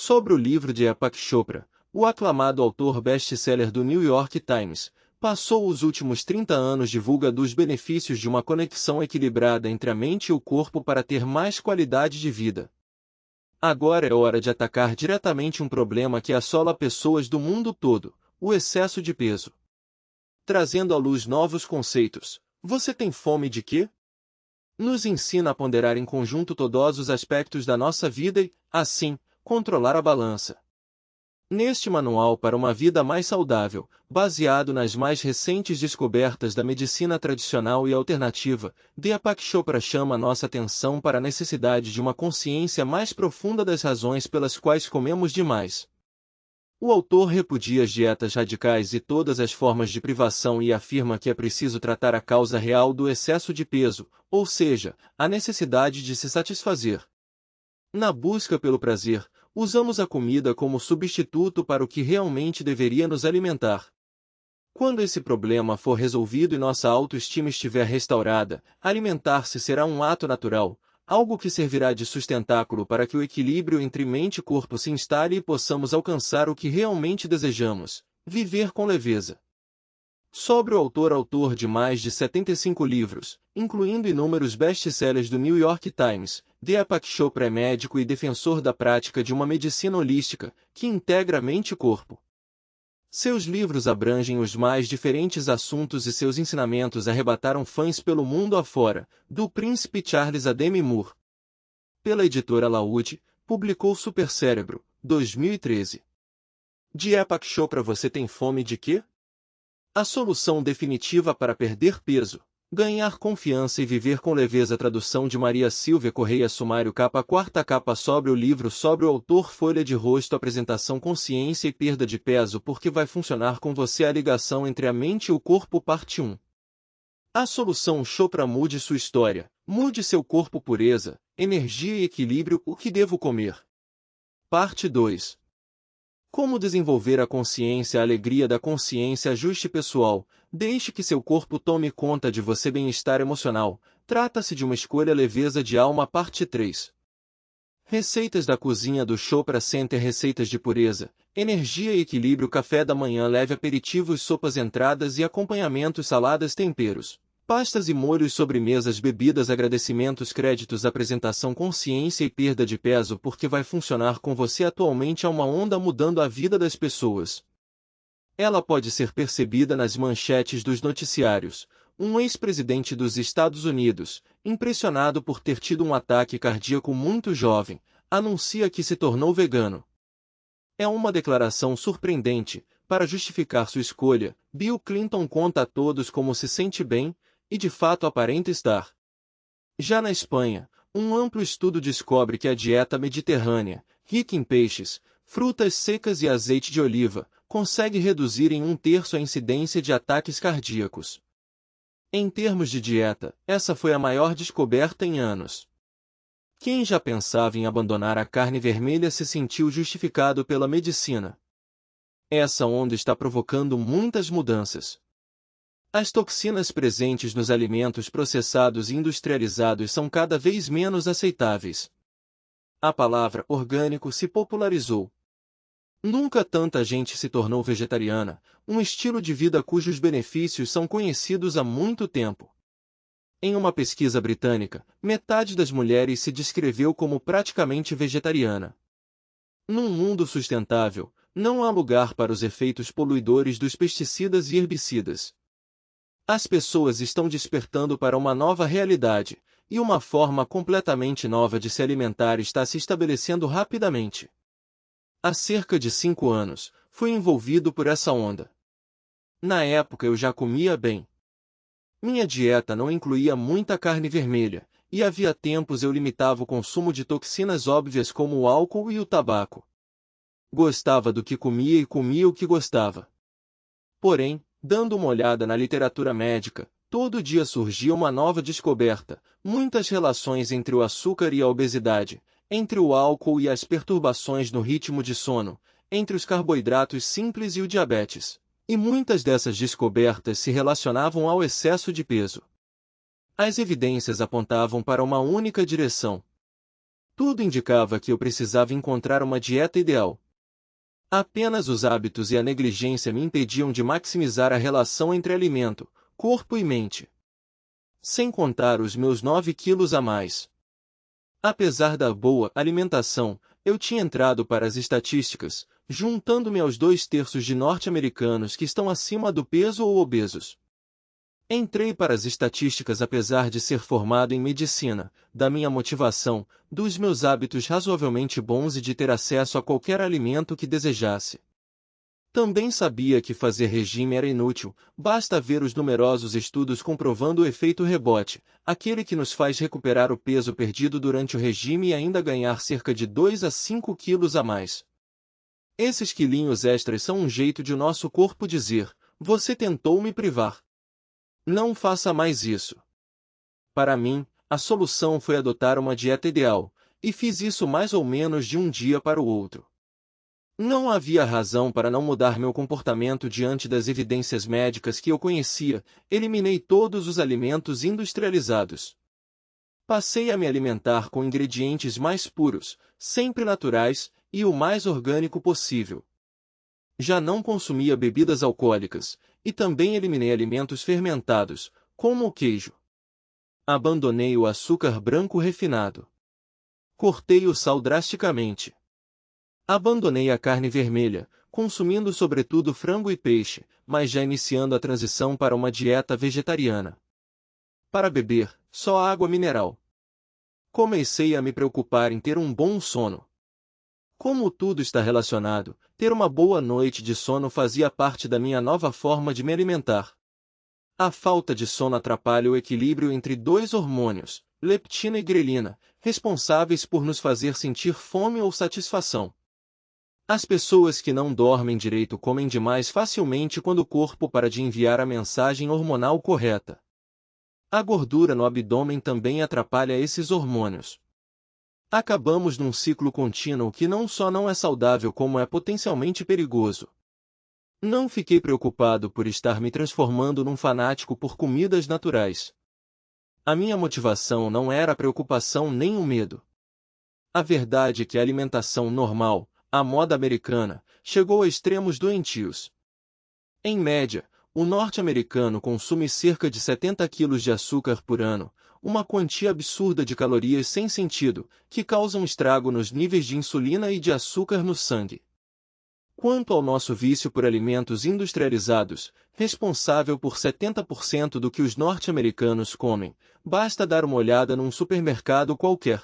Sobre o livro de Deepak Chopra, o aclamado autor best-seller do New York Times, passou os últimos 30 anos divulgando os benefícios de uma conexão equilibrada entre a mente e o corpo para ter mais qualidade de vida. Agora é hora de atacar diretamente um problema que assola pessoas do mundo todo, o excesso de peso. Trazendo à luz novos conceitos. Você tem fome de quê? Nos ensina a ponderar em conjunto todos os aspectos da nossa vida e, assim, controlar a balança. Neste manual para uma vida mais saudável, baseado nas mais recentes descobertas da medicina tradicional e alternativa, Deepak Chopra chama nossa atenção para a necessidade de uma consciência mais profunda das razões pelas quais comemos demais. O autor repudia as dietas radicais e todas as formas de privação e afirma que é preciso tratar a causa real do excesso de peso, ou seja, a necessidade de se satisfazer. Na busca pelo prazer, usamos a comida como substituto para o que realmente deveria nos alimentar. Quando esse problema for resolvido e nossa autoestima estiver restaurada, alimentar-se será um ato natural, algo que servirá de sustentáculo para que o equilíbrio entre mente e corpo se instale e possamos alcançar o que realmente desejamos, viver com leveza. Sobre o autor de mais de 75 livros, incluindo inúmeros best-sellers do New York Times, Deepak Chopra é médico e defensor da prática de uma medicina holística, que integra mente e corpo. Seus livros abrangem os mais diferentes assuntos e seus ensinamentos arrebataram fãs pelo mundo afora, do príncipe Charles a Demi Moore. Pela editora Laude, publicou Supercérebro, 2013. Deepak Chopra. Você tem fome de quê? A solução definitiva para perder peso, ganhar confiança e viver com leveza. Tradução de Maria Silvia Correia. Sumário. Capa. Quarta capa sobre o livro. Sobre o autor. Folha de rosto. Apresentação. Consciência e perda de peso. Porque vai funcionar com você a ligação entre a mente e o corpo. Parte 1. A solução. Chopra. Mude sua história. Mude seu corpo. Pureza, energia e equilíbrio. O que devo comer? Parte 2. Como desenvolver a consciência, a alegria da consciência, ajuste pessoal, deixe que seu corpo tome conta de você. Bem-estar emocional, trata-se de uma escolha. Leveza de alma. Parte 3. Receitas da cozinha do Chopra Center. Receitas de pureza, energia e equilíbrio. Café da manhã leve. Aperitivos, sopas, entradas e acompanhamentos. Saladas, temperos, pastas e molhos. Sobremesas, bebidas. Agradecimentos, créditos. Apresentação. Consciência e perda de peso. Porque vai funcionar com você. Atualmente há uma onda mudando a vida das pessoas. Ela pode ser percebida nas manchetes dos noticiários. Um ex-presidente dos Estados Unidos, impressionado por ter tido um ataque cardíaco muito jovem, anuncia que se tornou vegano. É uma declaração surpreendente. Para justificar sua escolha, Bill Clinton conta a todos como se sente bem, e de fato aparenta estar. Já na Espanha, um amplo estudo descobre que a dieta mediterrânea, rica em peixes, frutas secas e azeite de oliva, consegue reduzir em 1/3 a incidência de ataques cardíacos. Em termos de dieta, essa foi a maior descoberta em anos. Quem já pensava em abandonar a carne vermelha se sentiu justificado pela medicina. Essa onda está provocando muitas mudanças. As toxinas presentes nos alimentos processados e industrializados são cada vez menos aceitáveis. A palavra orgânico se popularizou. Nunca tanta gente se tornou vegetariana, um estilo de vida cujos benefícios são conhecidos há muito tempo. Em uma pesquisa britânica, metade das mulheres se descreveu como praticamente vegetariana. Num mundo sustentável, não há lugar para os efeitos poluidores dos pesticidas e herbicidas. As pessoas estão despertando para uma nova realidade, e uma forma completamente nova de se alimentar está se estabelecendo rapidamente. Há cerca de 5 anos, fui envolvido por essa onda. Na época eu já comia bem. Minha dieta não incluía muita carne vermelha, e havia tempos eu limitava o consumo de toxinas óbvias como o álcool e o tabaco. Gostava do que comia e comia o que gostava. Porém, dando uma olhada na literatura médica, todo dia surgia uma nova descoberta, muitas relações entre o açúcar e a obesidade, entre o álcool e as perturbações no ritmo de sono, entre os carboidratos simples e o diabetes. E muitas dessas descobertas se relacionavam ao excesso de peso. As evidências apontavam para uma única direção. Tudo indicava que eu precisava encontrar uma dieta ideal. Apenas os hábitos e a negligência me impediam de maximizar a relação entre alimento, corpo e mente. Sem contar os meus 9 quilos a mais. Apesar da boa alimentação, eu tinha entrado para as estatísticas, juntando-me aos 2/3 de norte-americanos que estão acima do peso ou obesos. Entrei para as estatísticas apesar de ser formado em medicina, da minha motivação, dos meus hábitos razoavelmente bons e de ter acesso a qualquer alimento que desejasse. Também sabia que fazer regime era inútil, basta ver os numerosos estudos comprovando o efeito rebote, aquele que nos faz recuperar o peso perdido durante o regime e ainda ganhar cerca de 2 a 5 quilos a mais. Esses quilinhos extras são um jeito de o nosso corpo dizer: você tentou me privar. Não faça mais isso. Para mim, a solução foi adotar uma dieta ideal, e fiz isso mais ou menos de um dia para o outro. Não havia razão para não mudar meu comportamento diante das evidências médicas que eu conhecia, eliminei todos os alimentos industrializados. Passei a me alimentar com ingredientes mais puros, sempre naturais, e o mais orgânico possível. Já não consumia bebidas alcoólicas, e também eliminei alimentos fermentados, como o queijo. Abandonei o açúcar branco refinado. Cortei o sal drasticamente. Abandonei a carne vermelha, consumindo sobretudo frango e peixe, mas já iniciando a transição para uma dieta vegetariana. Para beber, só água mineral. Comecei a me preocupar em ter um bom sono. Como tudo está relacionado, ter uma boa noite de sono fazia parte da minha nova forma de me alimentar. A falta de sono atrapalha o equilíbrio entre dois hormônios, leptina e grelina, responsáveis por nos fazer sentir fome ou satisfação. As pessoas que não dormem direito comem demais facilmente quando o corpo para de enviar a mensagem hormonal correta. A gordura no abdômen também atrapalha esses hormônios. Acabamos num ciclo contínuo que não só não é saudável como é potencialmente perigoso. Não fiquei preocupado por estar me transformando num fanático por comidas naturais. A minha motivação não era a preocupação nem o medo. A verdade é que a alimentação normal, a moda americana, chegou a extremos doentios. Em média, o norte-americano consome cerca de 70 quilos de açúcar por ano, uma quantia absurda de calorias sem sentido, que causam estrago nos níveis de insulina e de açúcar no sangue. Quanto ao nosso vício por alimentos industrializados, responsável por 70% do que os norte-americanos comem, basta dar uma olhada num supermercado qualquer.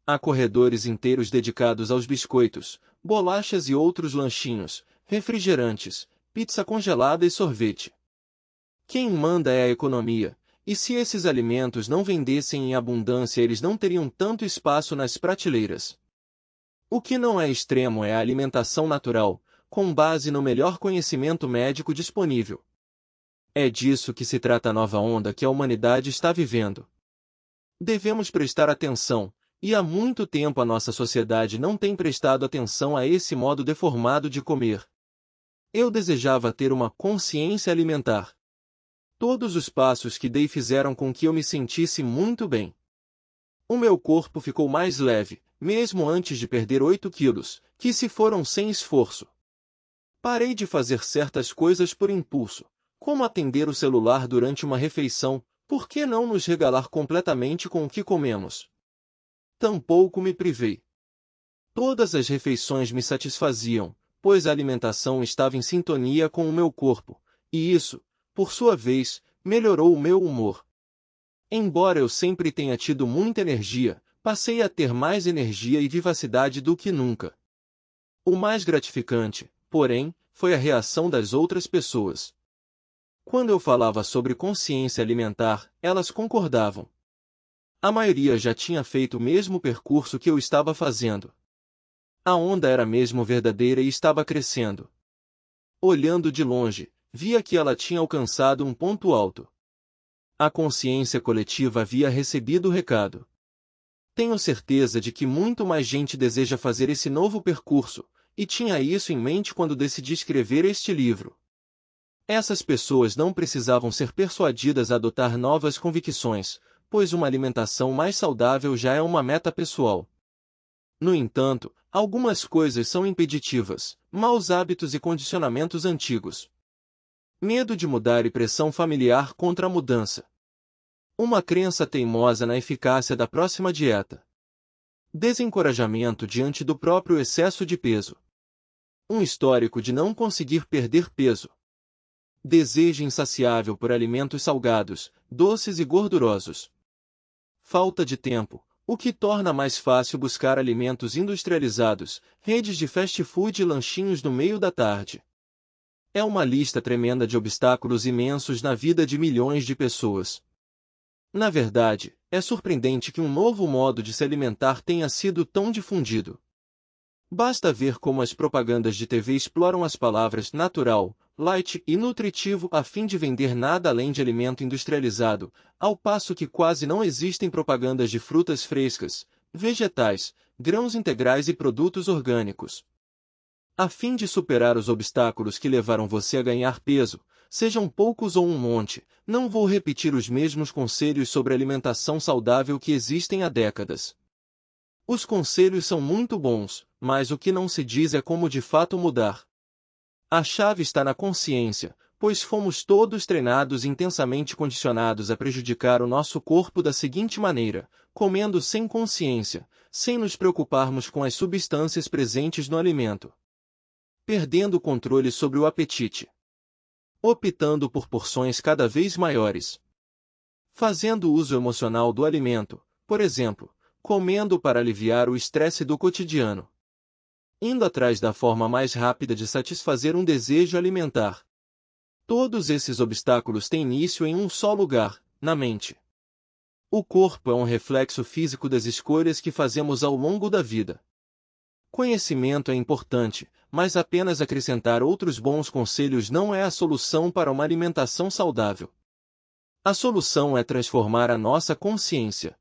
Há corredores inteiros dedicados aos biscoitos, bolachas e outros lanchinhos, refrigerantes, pizza congelada e sorvete. Quem manda é a economia, e se esses alimentos não vendessem em abundância eles não teriam tanto espaço nas prateleiras. O que não é extremo é a alimentação natural, com base no melhor conhecimento médico disponível. É disso que se trata a nova onda que a humanidade está vivendo. Devemos prestar atenção, e há muito tempo a nossa sociedade não tem prestado atenção a esse modo deformado de comer. Eu desejava ter uma consciência alimentar. Todos os passos que dei fizeram com que eu me sentisse muito bem. O meu corpo ficou mais leve, mesmo antes de perder 8 quilos, que se foram sem esforço. Parei de fazer certas coisas por impulso, como atender o celular durante uma refeição, por que não nos regalar completamente com o que comemos? Tampouco me privei. Todas as refeições me satisfaziam, pois a alimentação estava em sintonia com o meu corpo, e isso, por sua vez, melhorou o meu humor. Embora eu sempre tenha tido muita energia, passei a ter mais energia e vivacidade do que nunca. O mais gratificante, porém, foi a reação das outras pessoas. Quando eu falava sobre consciência alimentar, elas concordavam. A maioria já tinha feito o mesmo percurso que eu estava fazendo. A onda era mesmo verdadeira e estava crescendo. Olhando de longe, via que ela tinha alcançado um ponto alto. A consciência coletiva havia recebido o recado. Tenho certeza de que muito mais gente deseja fazer esse novo percurso, e tinha isso em mente quando decidi escrever este livro. Essas pessoas não precisavam ser persuadidas a adotar novas convicções, pois uma alimentação mais saudável já é uma meta pessoal. No entanto, algumas coisas são impeditivas: maus hábitos e condicionamentos antigos. Medo de mudar e pressão familiar contra a mudança. Uma crença teimosa na eficácia da próxima dieta. Desencorajamento diante do próprio excesso de peso. Um histórico de não conseguir perder peso. Desejo insaciável por alimentos salgados, doces e gordurosos. Falta de tempo, o que torna mais fácil buscar alimentos industrializados, redes de fast food e lanchinhos no meio da tarde. É uma lista tremenda de obstáculos imensos na vida de milhões de pessoas. Na verdade, é surpreendente que um novo modo de se alimentar tenha sido tão difundido. Basta ver como as propagandas de TV exploram as palavras natural, light e nutritivo a fim de vender nada além de alimento industrializado, ao passo que quase não existem propagandas de frutas frescas, vegetais, grãos integrais e produtos orgânicos. A fim de superar os obstáculos que levaram você a ganhar peso, sejam poucos ou um monte, não vou repetir os mesmos conselhos sobre alimentação saudável que existem há décadas. Os conselhos são muito bons, mas o que não se diz é como de fato mudar. A chave está na consciência, pois fomos todos treinados e intensamente condicionados a prejudicar o nosso corpo da seguinte maneira: comendo sem consciência, sem nos preocuparmos com as substâncias presentes no alimento. Perdendo o controle sobre o apetite. Optando por porções cada vez maiores. Fazendo uso emocional do alimento, por exemplo, comendo para aliviar o estresse do cotidiano. Indo atrás da forma mais rápida de satisfazer um desejo alimentar. Todos esses obstáculos têm início em um só lugar, na mente. O corpo é um reflexo físico das escolhas que fazemos ao longo da vida. Conhecimento é importante, mas apenas acrescentar outros bons conselhos não é a solução para uma alimentação saudável. A solução é transformar a nossa consciência.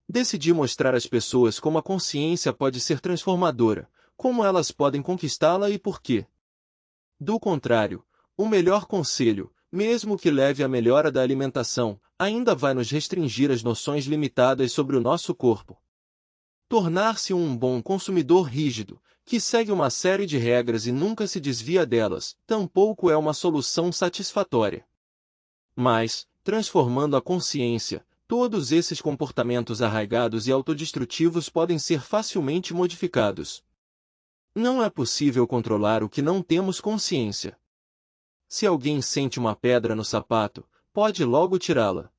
Decidi mostrar às pessoas como a consciência pode ser transformadora, como elas podem conquistá-la e por quê. Do contrário, o melhor conselho, mesmo que leve à melhora da alimentação, ainda vai nos restringir às noções limitadas sobre o nosso corpo. Tornar-se um bom consumidor rígido, que segue uma série de regras e nunca se desvia delas, tampouco é uma solução satisfatória. Mas, transformando a consciência, todos esses comportamentos arraigados e autodestrutivos podem ser facilmente modificados. Não é possível controlar o que não temos consciência. Se alguém sente uma pedra no sapato, pode logo tirá-la.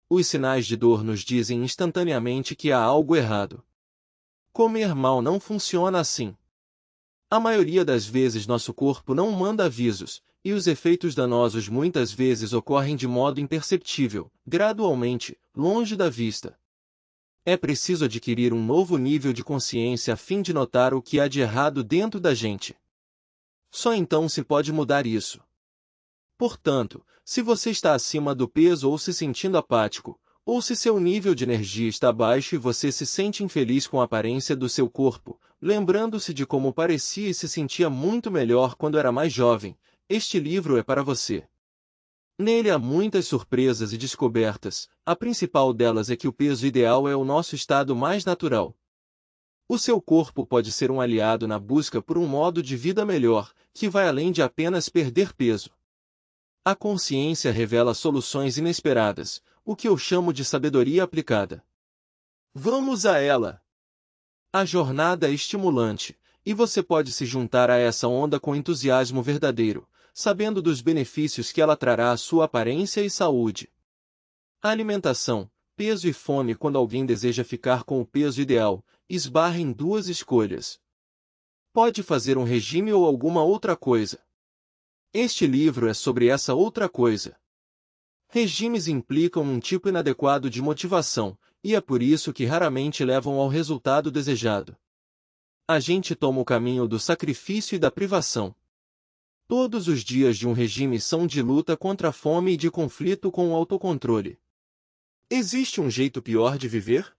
Os sinais de dor nos dizem instantaneamente que há algo errado. Comer mal não funciona assim. A maioria das vezes nosso corpo não manda avisos, e os efeitos danosos muitas vezes ocorrem de modo imperceptível, gradualmente, longe da vista. É preciso adquirir um novo nível de consciência a fim de notar o que há de errado dentro da gente. Só então se pode mudar isso. Portanto, se você está acima do peso ou se sentindo apático, ou se seu nível de energia está baixo e você se sente infeliz com a aparência do seu corpo, lembrando-se de como parecia e se sentia muito melhor quando era mais jovem, este livro é para você. Nele há muitas surpresas e descobertas, a principal delas é que o peso ideal é o nosso estado mais natural. O seu corpo pode ser um aliado na busca por um modo de vida melhor, que vai além de apenas perder peso. A consciência revela soluções inesperadas, o que eu chamo de sabedoria aplicada. Vamos a ela! A jornada é estimulante, e você pode se juntar a essa onda com entusiasmo verdadeiro, sabendo dos benefícios que ela trará à sua aparência e saúde. A alimentação, peso e fome. Quando alguém deseja ficar com o peso ideal, esbarra em duas escolhas. Pode fazer um regime ou alguma outra coisa. Este livro é sobre essa outra coisa. Regimes implicam um tipo inadequado de motivação, e é por isso que raramente levam ao resultado desejado. A gente toma o caminho do sacrifício e da privação. Todos os dias de um regime são de luta contra a fome e de conflito com o autocontrole. Existe um jeito pior de viver?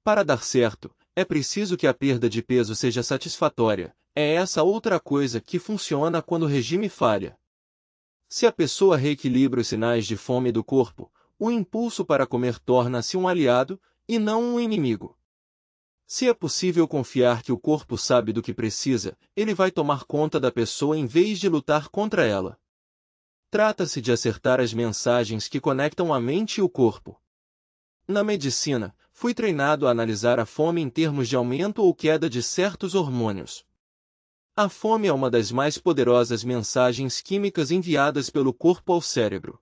Para dar certo, é preciso que a perda de peso seja satisfatória. É essa outra coisa que funciona quando o regime falha. Se a pessoa reequilibra os sinais de fome do corpo, o impulso para comer torna-se um aliado, e não um inimigo. Se é possível confiar que o corpo sabe do que precisa, ele vai tomar conta da pessoa em vez de lutar contra ela. Trata-se de acertar as mensagens que conectam a mente e o corpo. Na medicina, fui treinado a analisar a fome em termos de aumento ou queda de certos hormônios. A fome é uma das mais poderosas mensagens químicas enviadas pelo corpo ao cérebro.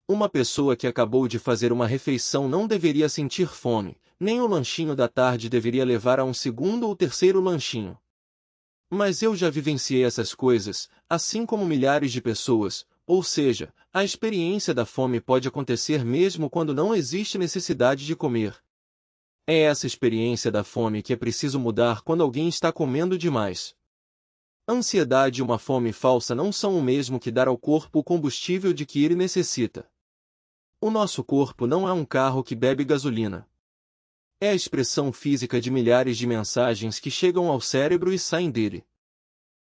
Uma pessoa que acabou de fazer uma refeição não deveria sentir fome, nem o lanchinho da tarde deveria levar a um segundo ou terceiro lanchinho. Mas eu já vivenciei essas coisas, assim como milhares de pessoas, ou seja, a experiência da fome pode acontecer mesmo quando não existe necessidade de comer. É essa experiência da fome que é preciso mudar quando alguém está comendo demais. Ansiedade e uma fome falsa não são o mesmo que dar ao corpo o combustível de que ele necessita. O nosso corpo não é um carro que bebe gasolina. É a expressão física de milhares de mensagens que chegam ao cérebro e saem dele.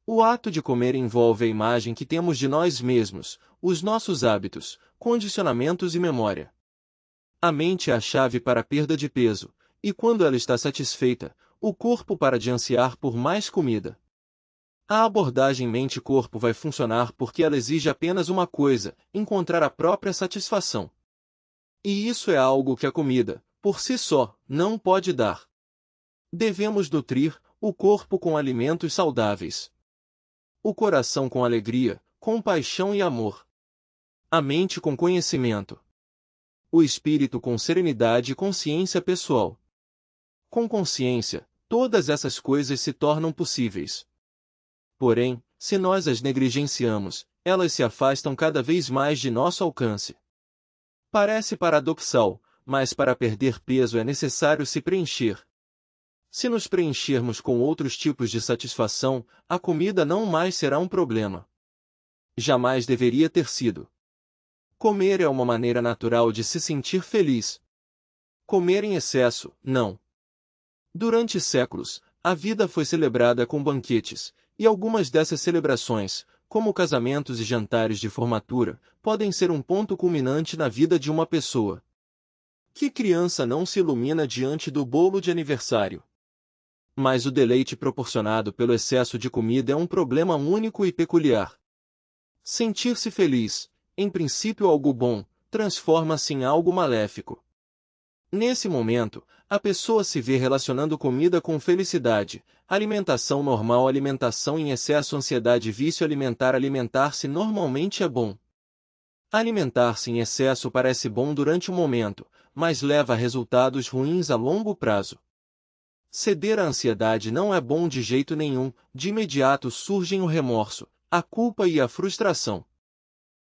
O ato de comer envolve a imagem que temos de nós mesmos, os nossos hábitos, condicionamentos e memória. A mente é a chave para a perda de peso, e quando ela está satisfeita, o corpo para de ansiar por mais comida. A abordagem mente-corpo vai funcionar porque ela exige apenas uma coisa: encontrar a própria satisfação. E isso é algo que a comida, por si só, não pode dar. Devemos nutrir o corpo com alimentos saudáveis, o coração com alegria, compaixão e amor, a mente com conhecimento, o espírito com serenidade e consciência pessoal. Com consciência, todas essas coisas se tornam possíveis. Porém, se nós as negligenciamos, elas se afastam cada vez mais de nosso alcance. Parece paradoxal, mas para perder peso é necessário se preencher. Se nos preenchermos com outros tipos de satisfação, a comida não mais será um problema. Jamais deveria ter sido. Comer é uma maneira natural de se sentir feliz. Comer em excesso, não. Durante séculos, a vida foi celebrada com banquetes, e algumas dessas celebrações, como casamentos e jantares de formatura, podem ser um ponto culminante na vida de uma pessoa. Que criança não se ilumina diante do bolo de aniversário? Mas o deleite proporcionado pelo excesso de comida é um problema único e peculiar. Sentir-se feliz, em princípio algo bom, transforma-se em algo maléfico. Nesse momento, a pessoa se vê relacionando comida com felicidade, alimentação normal, alimentação em excesso, ansiedade, vício alimentar. Alimentar-se normalmente é bom. Alimentar-se em excesso parece bom durante um momento, mas leva a resultados ruins a longo prazo. Ceder à ansiedade não é bom de jeito nenhum, de imediato surgem o remorso, a culpa e a frustração.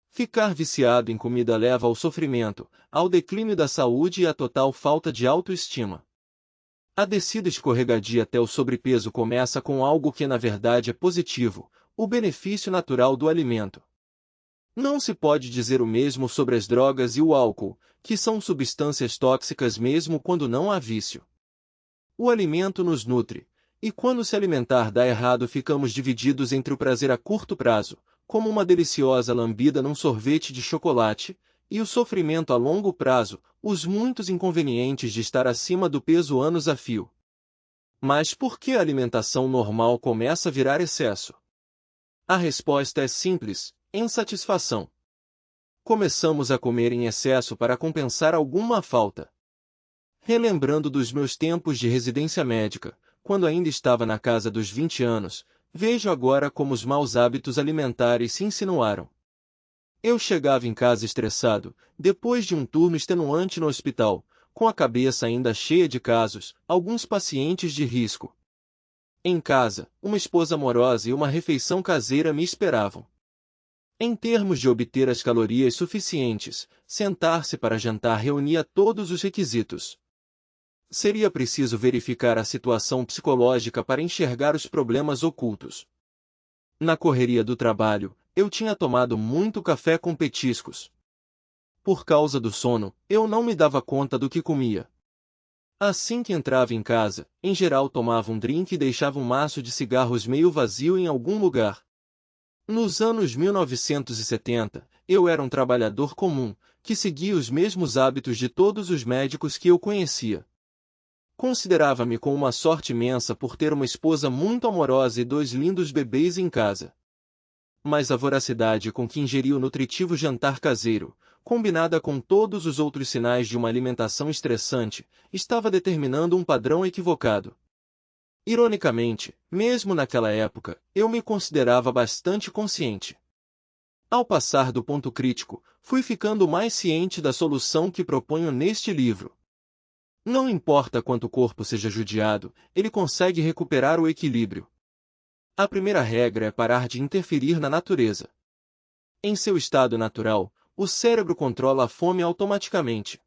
Ficar viciado em comida leva ao sofrimento, ao declínio da saúde e à total falta de autoestima. A descida escorregadia até o sobrepeso começa com algo que na verdade é positivo, o benefício natural do alimento. Não se pode dizer o mesmo sobre as drogas e o álcool, que são substâncias tóxicas mesmo quando não há vício. O alimento nos nutre, e quando se alimentar dá errado ficamos divididos entre o prazer a curto prazo, como uma deliciosa lambida num sorvete de chocolate, e o sofrimento a longo prazo, os muitos inconvenientes de estar acima do peso anos a fio. Mas por que a alimentação normal começa a virar excesso? A resposta é simples: insatisfação. Começamos a comer em excesso para compensar alguma falta. Relembrando dos meus tempos de residência médica, quando ainda estava na casa dos 20 anos, vejo agora como os maus hábitos alimentares se insinuaram. Eu chegava em casa estressado, depois de um turno extenuante no hospital, com a cabeça ainda cheia de casos, alguns pacientes de risco. Em casa, uma esposa amorosa e uma refeição caseira me esperavam. Em termos de obter as calorias suficientes, sentar-se para jantar reunia todos os requisitos. Seria preciso verificar a situação psicológica para enxergar os problemas ocultos. Na correria do trabalho, eu tinha tomado muito café com petiscos. Por causa do sono, eu não me dava conta do que comia. Assim que entrava em casa, em geral tomava um drink e deixava um maço de cigarros meio vazio em algum lugar. Nos anos 1970, eu era um trabalhador comum, que seguia os mesmos hábitos de todos os médicos que eu conhecia. Considerava-me com uma sorte imensa por ter uma esposa muito amorosa e 2 lindos bebês em casa. Mas a voracidade com que ingeri o nutritivo jantar caseiro, combinada com todos os outros sinais de uma alimentação estressante, estava determinando um padrão equivocado. Ironicamente, mesmo naquela época, eu me considerava bastante consciente. Ao passar do ponto crítico, fui ficando mais ciente da solução que proponho neste livro. Não importa quanto o corpo seja judiado, ele consegue recuperar o equilíbrio. A primeira regra é parar de interferir na natureza. Em seu estado natural, o cérebro controla a fome automaticamente.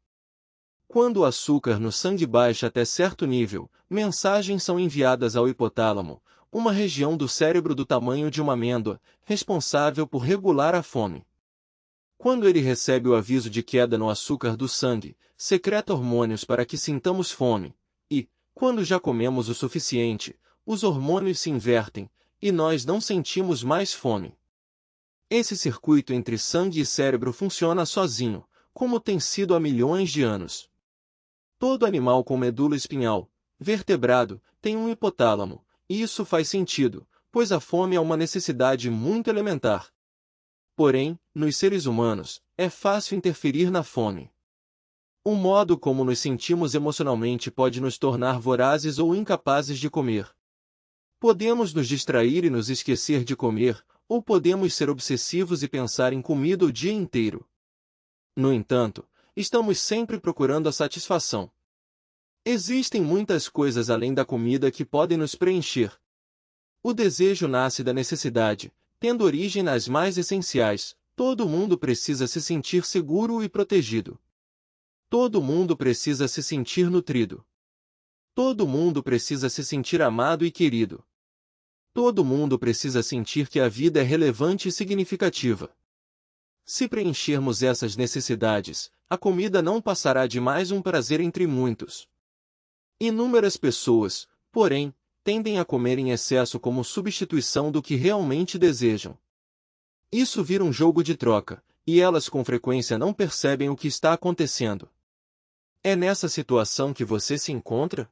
Quando o açúcar no sangue baixa até certo nível, mensagens são enviadas ao hipotálamo, uma região do cérebro do tamanho de uma amêndoa, responsável por regular a fome. Quando ele recebe o aviso de queda no açúcar do sangue, secreta hormônios para que sintamos fome, e, quando já comemos o suficiente, os hormônios se invertem, e nós não sentimos mais fome. Esse circuito entre sangue e cérebro funciona sozinho, como tem sido há milhões de anos. Todo animal com medula espinhal, vertebrado, tem um hipotálamo, e isso faz sentido, pois a fome é uma necessidade muito elementar. Porém, nos seres humanos, é fácil interferir na fome. O modo como nos sentimos emocionalmente pode nos tornar vorazes ou incapazes de comer. Podemos nos distrair e nos esquecer de comer, ou podemos ser obsessivos e pensar em comida o dia inteiro. No entanto, estamos sempre procurando a satisfação. Existem muitas coisas além da comida que podem nos preencher. O desejo nasce da necessidade, tendo origem nas mais essenciais. Todo mundo precisa se sentir seguro e protegido. Todo mundo precisa se sentir nutrido. Todo mundo precisa se sentir amado e querido. Todo mundo precisa sentir que a vida é relevante e significativa. Se preenchermos essas necessidades, a comida não passará de mais um prazer entre muitos. Inúmeras pessoas, porém, tendem a comer em excesso como substituição do que realmente desejam. Isso vira um jogo de troca, e elas com frequência não percebem o que está acontecendo. É nessa situação que você se encontra?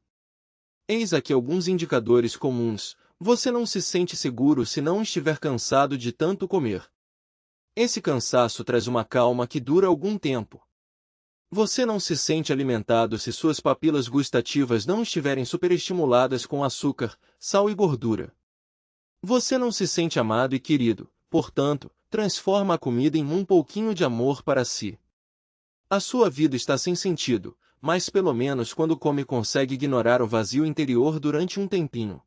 Eis aqui alguns indicadores comuns. Você não se sente seguro se não estiver cansado de tanto comer. Esse cansaço traz uma calma que dura algum tempo. Você não se sente alimentado se suas papilas gustativas não estiverem superestimuladas com açúcar, sal e gordura. Você não se sente amado e querido, portanto, transforma a comida em um pouquinho de amor para si. A sua vida está sem sentido, mas pelo menos quando come consegue ignorar o vazio interior durante um tempinho.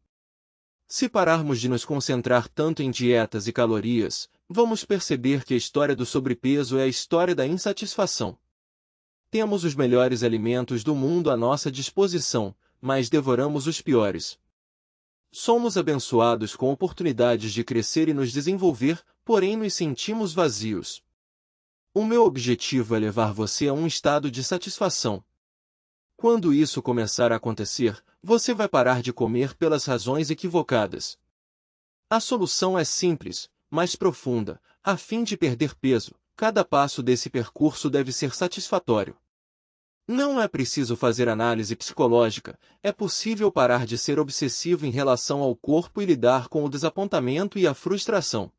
Se pararmos de nos concentrar tanto em dietas e calorias, vamos perceber que a história do sobrepeso é a história da insatisfação. Temos os melhores alimentos do mundo à nossa disposição, mas devoramos os piores. Somos abençoados com oportunidades de crescer e nos desenvolver, porém nos sentimos vazios. O meu objetivo é levar você a um estado de satisfação. Quando isso começar a acontecer, você vai parar de comer pelas razões equivocadas. A solução é simples, mas profunda. A fim de perder peso, cada passo desse percurso deve ser satisfatório. Não é preciso fazer análise psicológica, é possível parar de ser obsessivo em relação ao corpo e lidar com o desapontamento e a frustração.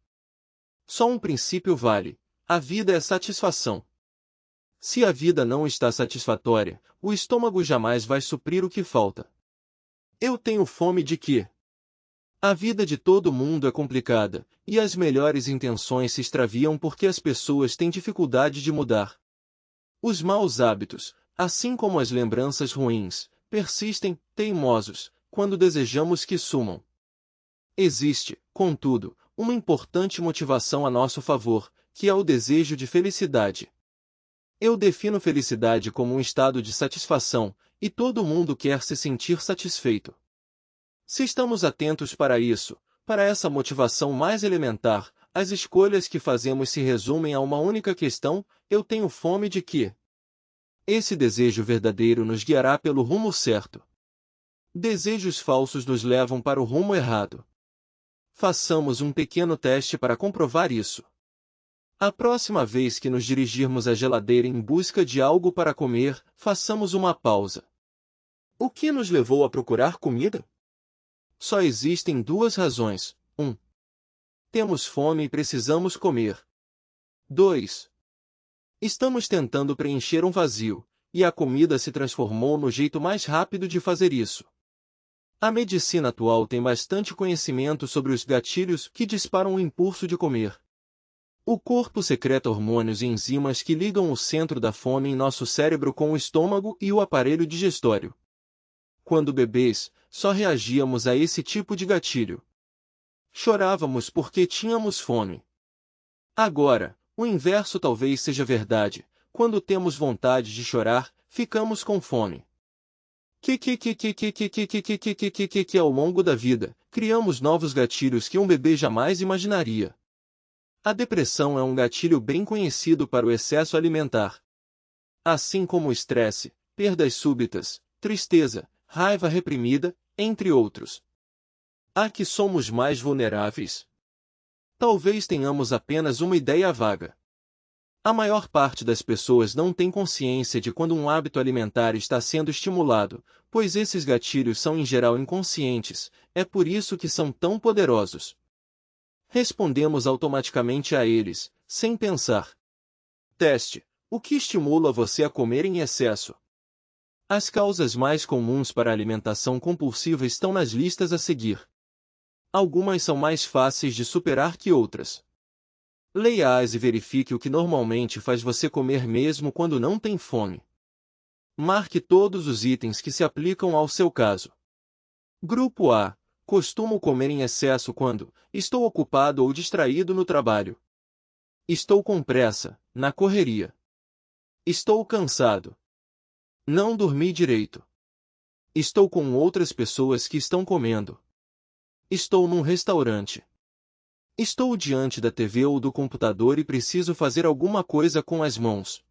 Só um princípio vale: a vida é satisfação. Se a vida não está satisfatória, o estômago jamais vai suprir o que falta. Eu tenho fome de quê? A vida de todo mundo é complicada, e as melhores intenções se extraviam porque as pessoas têm dificuldade de mudar. Os maus hábitos, assim como as lembranças ruins, persistem, teimosos, quando desejamos que sumam. Existe, contudo, uma importante motivação a nosso favor, que é o desejo de felicidade. Eu defino felicidade como um estado de satisfação, e todo mundo quer se sentir satisfeito. Se estamos atentos para isso, para essa motivação mais elementar, as escolhas que fazemos se resumem a uma única questão: eu tenho fome de quê? Esse desejo verdadeiro nos guiará pelo rumo certo. Desejos falsos nos levam para o rumo errado. Façamos um pequeno teste para comprovar isso. A próxima vez que nos dirigirmos à geladeira em busca de algo para comer, façamos uma pausa. O que nos levou a procurar comida? Só existem duas razões. 1. Temos fome e precisamos comer. 2. Estamos tentando preencher um vazio, e a comida se transformou no jeito mais rápido de fazer isso. A medicina atual tem bastante conhecimento sobre os gatilhos que disparam o impulso de comer. O corpo secreta hormônios e enzimas que ligam o centro da fome em nosso cérebro com o estômago e o aparelho digestório. Quando bebês, só reagíamos a esse tipo de gatilho. Chorávamos porque tínhamos fome. Agora, o inverso talvez seja verdade. Quando temos vontade de chorar, ficamos com fome. Ao longo da vida, criamos novos gatilhos que um bebê jamais imaginaria. A depressão é um gatilho bem conhecido para o excesso alimentar. Assim como o estresse, perdas súbitas, tristeza, raiva reprimida, entre outros. A que somos mais vulneráveis? Talvez tenhamos apenas uma ideia vaga. A maior parte das pessoas não tem consciência de quando um hábito alimentar está sendo estimulado, pois esses gatilhos são em geral inconscientes, é por isso que são tão poderosos. Respondemos automaticamente a eles, sem pensar. Teste: o que estimula você a comer em excesso? As causas mais comuns para a alimentação compulsiva estão nas listas a seguir. Algumas são mais fáceis de superar que outras. Leia-as e verifique o que normalmente faz você comer mesmo quando não tem fome. Marque todos os itens que se aplicam ao seu caso. Grupo A. Costumo comer em excesso quando estou ocupado ou distraído no trabalho. Estou com pressa, na correria. Estou cansado. Não dormi direito. Estou com outras pessoas que estão comendo. Estou num restaurante. Estou diante da TV ou do computador e preciso fazer alguma coisa com as mãos.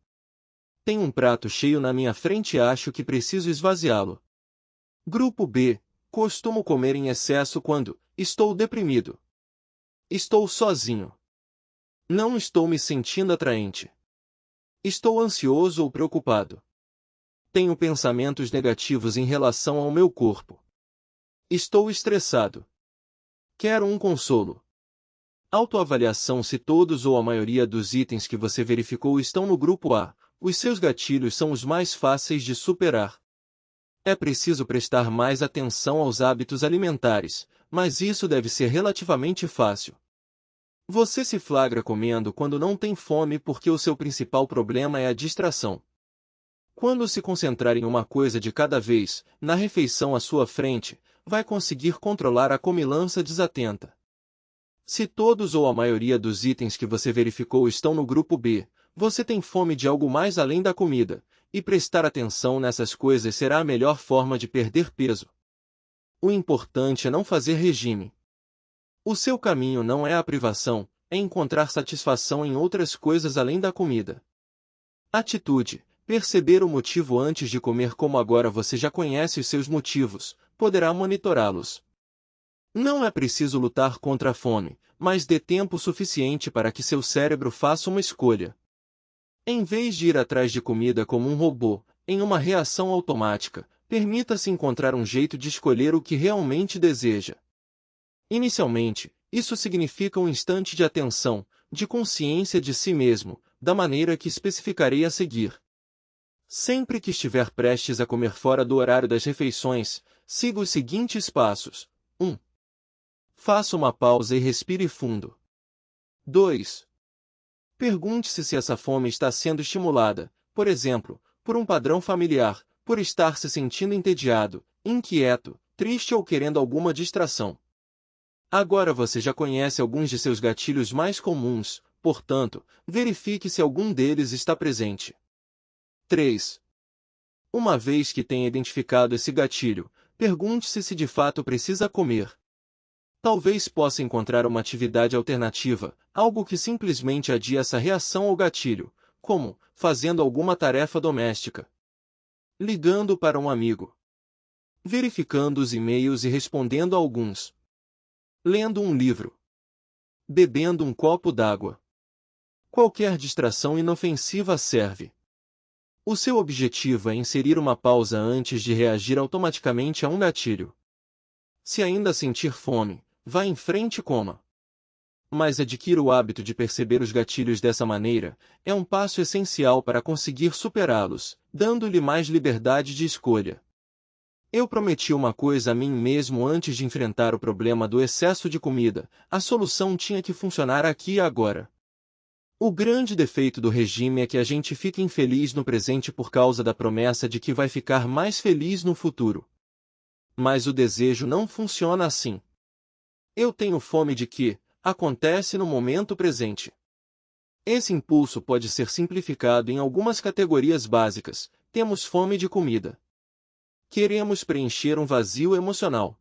Tem um prato cheio na minha frente e acho que preciso esvaziá-lo. Grupo B. Costumo comer em excesso quando estou deprimido. Estou sozinho. Não estou me sentindo atraente. Estou ansioso ou preocupado. Tenho pensamentos negativos em relação ao meu corpo. Estou estressado. Quero um consolo. Autoavaliação: se todos ou a maioria dos itens que você verificou estão no grupo A, os seus gatilhos são os mais fáceis de superar. É preciso prestar mais atenção aos hábitos alimentares, mas isso deve ser relativamente fácil. Você se flagra comendo quando não tem fome porque o seu principal problema é a distração. Quando se concentrar em uma coisa de cada vez, na refeição à sua frente, vai conseguir controlar a comilança desatenta. Se todos ou a maioria dos itens que você verificou estão no grupo B, você tem fome de algo mais além da comida, e prestar atenção nessas coisas será a melhor forma de perder peso. O importante é não fazer regime. O seu caminho não é a privação, é encontrar satisfação em outras coisas além da comida. Atitude: perceber o motivo antes de comer. Como agora você já conhece os seus motivos, poderá monitorá-los. Não é preciso lutar contra a fome, mas dê tempo suficiente para que seu cérebro faça uma escolha. Em vez de ir atrás de comida como um robô, em uma reação automática, permita-se encontrar um jeito de escolher o que realmente deseja. Inicialmente, isso significa um instante de atenção, de consciência de si mesmo, da maneira que especificarei a seguir. Sempre que estiver prestes a comer fora do horário das refeições, siga os seguintes passos. 1. Faça uma pausa e respire fundo. 2. Pergunte-se se essa fome está sendo estimulada, por exemplo, por um padrão familiar, por estar se sentindo entediado, inquieto, triste ou querendo alguma distração. Agora você já conhece alguns de seus gatilhos mais comuns, portanto, verifique se algum deles está presente. 3. Uma vez que tenha identificado esse gatilho, pergunte-se se de fato precisa comer. Talvez possa encontrar uma atividade alternativa, algo que simplesmente adia essa reação ao gatilho, como fazendo alguma tarefa doméstica, ligando para um amigo, verificando os e-mails e respondendo a alguns, lendo um livro, bebendo um copo d'água. Qualquer distração inofensiva serve. O seu objetivo é inserir uma pausa antes de reagir automaticamente a um gatilho. Se ainda sentir fome, vá em frente e coma. Mas adquira o hábito de perceber os gatilhos dessa maneira, é um passo essencial para conseguir superá-los, dando-lhe mais liberdade de escolha. Eu prometi uma coisa a mim mesmo antes de enfrentar o problema do excesso de comida, a solução tinha que funcionar aqui e agora. O grande defeito do regime é que a gente fica infeliz no presente por causa da promessa de que vai ficar mais feliz no futuro. Mas o desejo não funciona assim. Eu tenho fome de que acontece no momento presente. Esse impulso pode ser simplificado em algumas categorias básicas. Temos fome de comida. Queremos preencher um vazio emocional.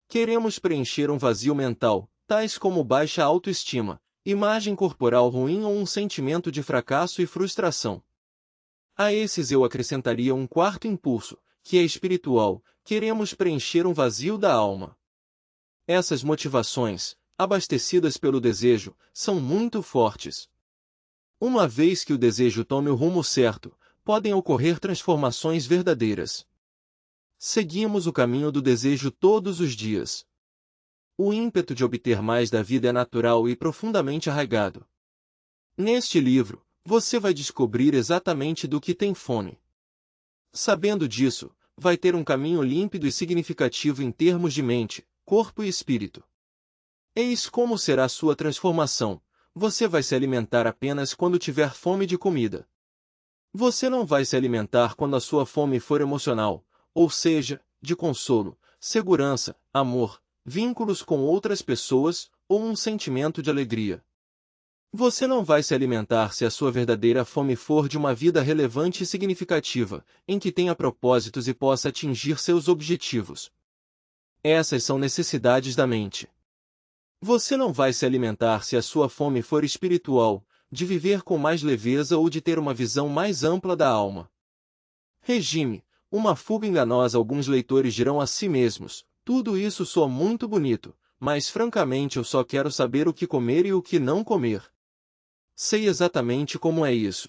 Queremos preencher um vazio mental, tais como baixa autoestima, imagem corporal ruim ou um sentimento de fracasso e frustração. A esses eu acrescentaria um quarto impulso, que é espiritual. Queremos preencher um vazio da alma. Essas motivações, abastecidas pelo desejo, são muito fortes. Uma vez que o desejo tome o rumo certo, podem ocorrer transformações verdadeiras. Seguimos o caminho do desejo todos os dias. O ímpeto de obter mais da vida é natural e profundamente arraigado. Neste livro, você vai descobrir exatamente do que tem fome. Sabendo disso, vai ter um caminho límpido e significativo em termos de mente, corpo e espírito. Eis como será sua transformação. Você vai se alimentar apenas quando tiver fome de comida. Você não vai se alimentar quando a sua fome for emocional, ou seja, de consolo, segurança, amor, vínculos com outras pessoas, ou um sentimento de alegria. Você não vai se alimentar se a sua verdadeira fome for de uma vida relevante e significativa, em que tenha propósitos e possa atingir seus objetivos. Essas são necessidades da mente. Você não vai se alimentar se a sua fome for espiritual, de viver com mais leveza ou de ter uma visão mais ampla da alma. Regime, uma fuga enganosa. Alguns leitores dirão a si mesmos: tudo isso soa muito bonito, mas francamente eu só quero saber o que comer e o que não comer. Sei exatamente como é isso.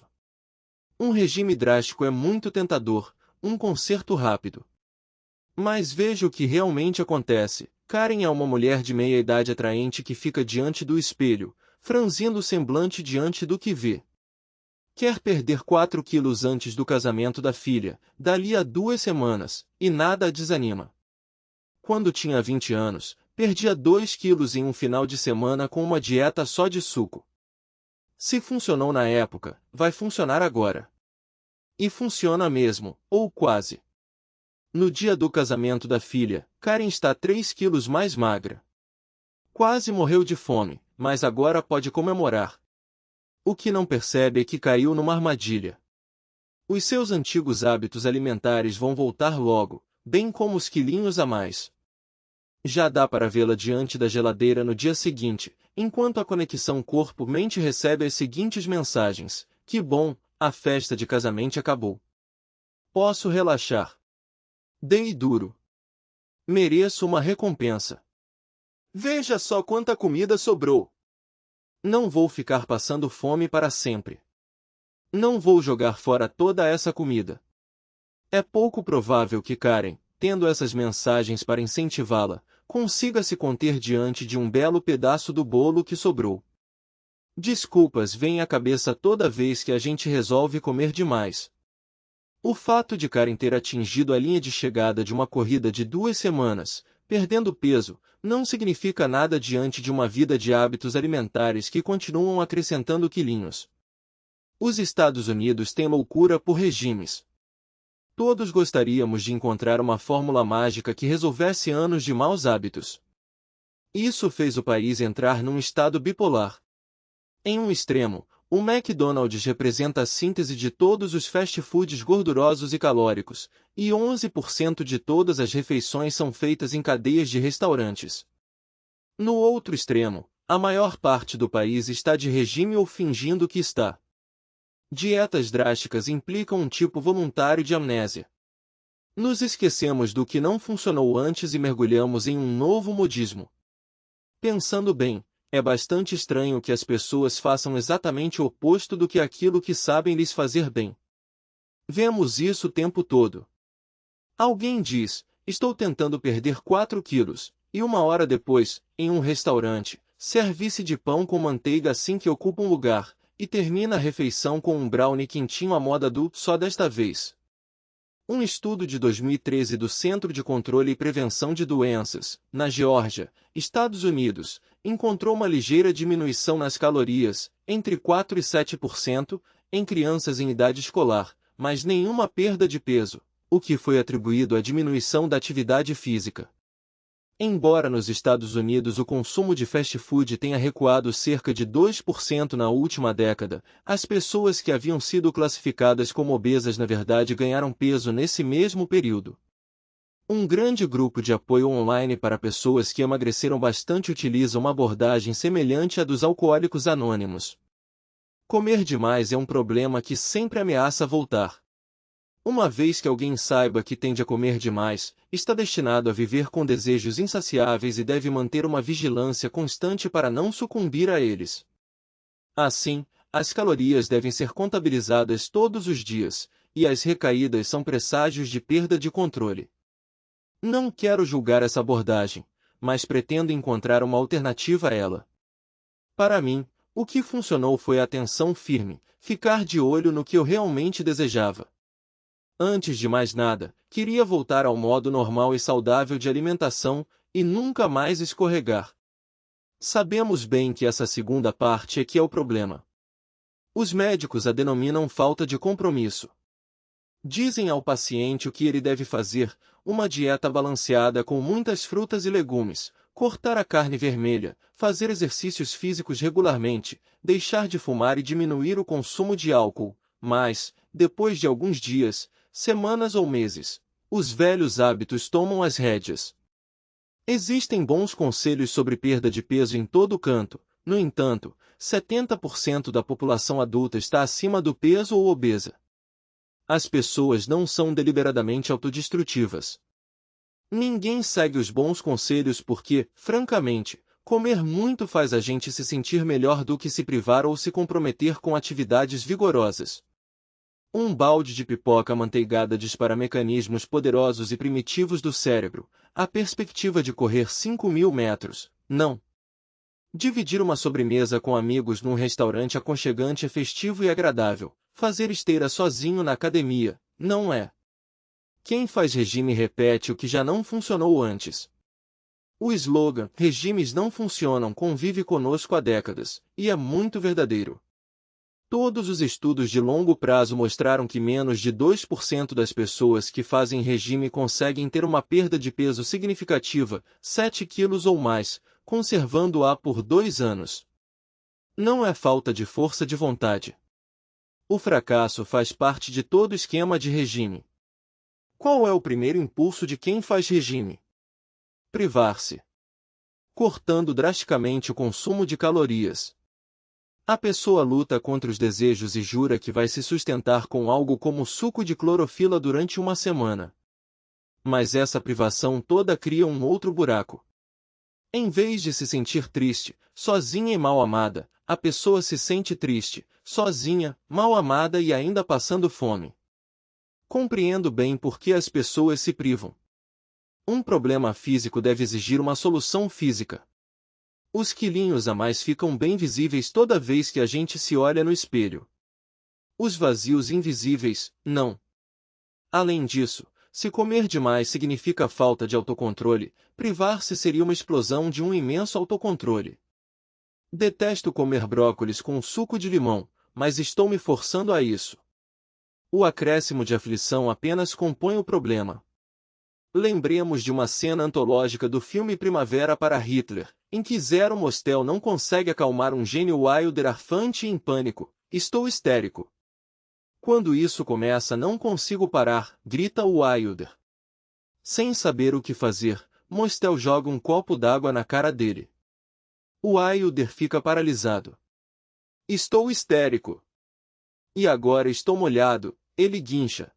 Um regime drástico é muito tentador, um conserto rápido. Mas veja o que realmente acontece. Karen é uma mulher de meia-idade atraente que fica diante do espelho, franzindo o semblante diante do que vê. Quer perder 4 quilos antes do casamento da filha, dali a 2 semanas, e nada a desanima. Quando tinha 20 anos, perdia 2 quilos em um final de semana com uma dieta só de suco. Se funcionou na época, vai funcionar agora. E funciona mesmo, ou quase. No dia do casamento da filha, Karen está 3 quilos mais magra. Quase morreu de fome, mas agora pode comemorar. O que não percebe é que caiu numa armadilha. Os seus antigos hábitos alimentares vão voltar logo, bem como os quilinhos a mais. Já dá para vê-la diante da geladeira no dia seguinte, enquanto a conexão corpo-mente recebe as seguintes mensagens: que bom, a festa de casamento acabou. Posso relaxar. Dei duro. Mereço uma recompensa. Veja só quanta comida sobrou. Não vou ficar passando fome para sempre. Não vou jogar fora toda essa comida. É pouco provável que Karen, tendo essas mensagens para incentivá-la, consiga se conter diante de um belo pedaço do bolo que sobrou. Desculpas vêm à cabeça toda vez que a gente resolve comer demais. O fato de Karen ter atingido a linha de chegada de uma corrida de 2 semanas, perdendo peso, não significa nada diante de uma vida de hábitos alimentares que continuam acrescentando quilinhos. Os Estados Unidos têm loucura por regimes. Todos gostaríamos de encontrar uma fórmula mágica que resolvesse anos de maus hábitos. Isso fez o país entrar num estado bipolar. Em um extremo, o McDonald's representa a síntese de todos os fast foods gordurosos e calóricos, e 11% de todas as refeições são feitas em cadeias de restaurantes. No outro extremo, a maior parte do país está de regime ou fingindo que está. Dietas drásticas implicam um tipo voluntário de amnésia. Nos esquecemos do que não funcionou antes e mergulhamos em um novo modismo. Pensando bem, é bastante estranho que as pessoas façam exatamente o oposto do que aquilo que sabem lhes fazer bem. Vemos isso o tempo todo. Alguém diz, estou tentando perder 4 quilos, e 1 hora depois, em um restaurante, serve-se de pão com manteiga assim que ocupa um lugar, e termina a refeição com um brownie quentinho à moda do só desta vez. Um estudo de 2013 do Centro de Controle e Prevenção de Doenças, na Geórgia, Estados Unidos, encontrou uma ligeira diminuição nas calorias, entre 4 e 7%, em crianças em idade escolar, mas nenhuma perda de peso, o que foi atribuído à diminuição da atividade física. Embora nos Estados Unidos o consumo de fast food tenha recuado cerca de 2% na última década, as pessoas que haviam sido classificadas como obesas na verdade ganharam peso nesse mesmo período. Um grande grupo de apoio online para pessoas que emagreceram bastante utiliza uma abordagem semelhante à dos alcoólicos anônimos. Comer demais é um problema que sempre ameaça voltar. Uma vez que alguém saiba que tende a comer demais, está destinado a viver com desejos insaciáveis e deve manter uma vigilância constante para não sucumbir a eles. Assim, as calorias devem ser contabilizadas todos os dias, e as recaídas são presságios de perda de controle. Não quero julgar essa abordagem, mas pretendo encontrar uma alternativa a ela. Para mim, o que funcionou foi a atenção firme, ficar de olho no que eu realmente desejava. Antes de mais nada, queria voltar ao modo normal e saudável de alimentação, e nunca mais escorregar. Sabemos bem que essa segunda parte é que é o problema. Os médicos a denominam falta de compromisso. Dizem ao paciente o que ele deve fazer: uma dieta balanceada com muitas frutas e legumes, cortar a carne vermelha, fazer exercícios físicos regularmente, deixar de fumar e diminuir o consumo de álcool, mas, depois de alguns dias, semanas ou meses, os velhos hábitos tomam as rédeas. Existem bons conselhos sobre perda de peso em todo canto, no entanto, 70% da população adulta está acima do peso ou obesa. As pessoas não são deliberadamente autodestrutivas. Ninguém segue os bons conselhos porque, francamente, comer muito faz a gente se sentir melhor do que se privar ou se comprometer com atividades vigorosas. Um balde de pipoca amanteigada dispara mecanismos poderosos e primitivos do cérebro, a perspectiva de correr 5.000 metros, não. Dividir uma sobremesa com amigos num restaurante aconchegante é festivo e agradável, fazer esteira sozinho na academia, não é. Quem faz regime repete o que já não funcionou antes. O slogan "regimes não funcionam" convive conosco há décadas, e é muito verdadeiro. Todos os estudos de longo prazo mostraram que menos de 2% das pessoas que fazem regime conseguem ter uma perda de peso significativa, 7 quilos ou mais, conservando-a por 2 anos. Não é falta de força de vontade. O fracasso faz parte de todo esquema de regime. Qual é o primeiro impulso de quem faz regime? Privar-se. Cortando drasticamente o consumo de calorias. A pessoa luta contra os desejos e jura que vai se sustentar com algo como suco de clorofila durante uma semana. Mas essa privação toda cria um outro buraco. Em vez de se sentir triste, sozinha e mal amada, a pessoa se sente triste, sozinha, mal amada e ainda passando fome. Compreendo bem por que as pessoas se privam. Um problema físico deve exigir uma solução física. Os quilinhos a mais ficam bem visíveis toda vez que a gente se olha no espelho. Os vazios invisíveis, não. Além disso, se comer demais significa falta de autocontrole, privar-se seria uma explosão de um imenso autocontrole. Detesto comer brócolis com suco de limão, mas estou me forçando a isso. O acréscimo de aflição apenas compõe o problema. Lembremos de uma cena antológica do filme Primavera para Hitler, em que Zero Mostel não consegue acalmar um gênio Wilder arfante e em pânico: "Estou histérico. Quando isso começa não consigo parar", grita o Wilder. Sem saber o que fazer, Mostel joga um copo d'água na cara dele. O Wilder fica paralisado. "Estou histérico. E agora estou molhado", ele guincha.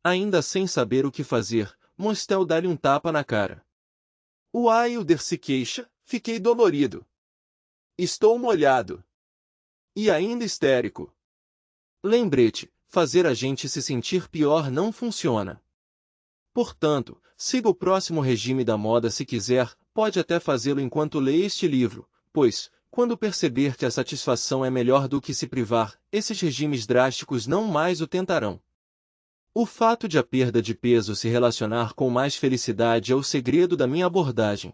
Ainda sem saber o que fazer, Mostel dá-lhe um tapa na cara. O Wilder se queixa: "Fiquei dolorido. Estou molhado. E ainda histérico." Lembrete: fazer a gente se sentir pior não funciona. Portanto, siga o próximo regime da moda se quiser, pode até fazê-lo enquanto lê este livro, pois, quando perceber que a satisfação é melhor do que se privar, esses regimes drásticos não mais o tentarão. O fato de a perda de peso se relacionar com mais felicidade é o segredo da minha abordagem.